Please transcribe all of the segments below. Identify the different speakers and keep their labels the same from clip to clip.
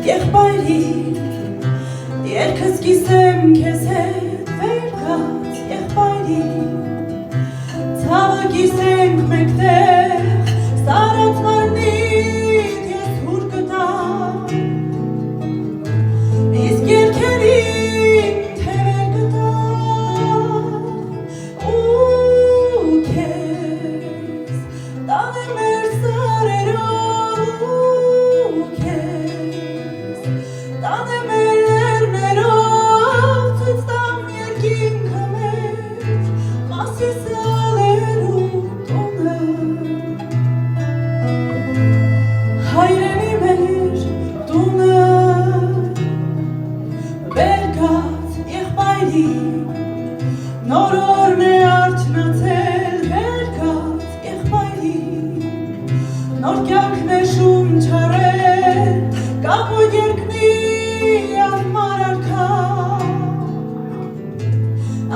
Speaker 1: եղբայրի երկս կիսեմ քեզ հետ վերկաց եղբայրի ցավը կիսենք մեկտեղ սարած մարմնիդ ես հուր կտամ իսկ երկերին թևեր կտամ ու քեզ տանեմ մեր սարերով ու քեզ տանեմ մեր լեռներով ցույց տամ երկինքը մեր Մասիս ալերու տունը հայրենի մեր տունը Վերկաց եղբայրի նոր օրն է արթնացել Վերկաց եղբայրի նոր կյանքն է շունչ առել կապույտ երկնի անմար արքա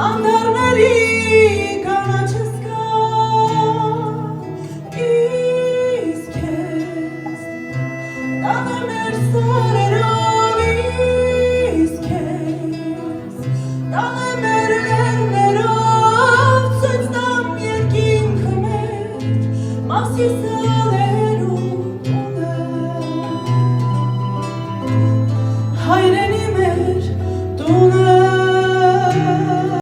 Speaker 1: Անդառների կանաչս կա իսկ քեզ տանեմ մեր սարերով իսկ քեզ տանեմ մեր լեռներով ցույց տամ երկինքը մեր Մասիս ալերու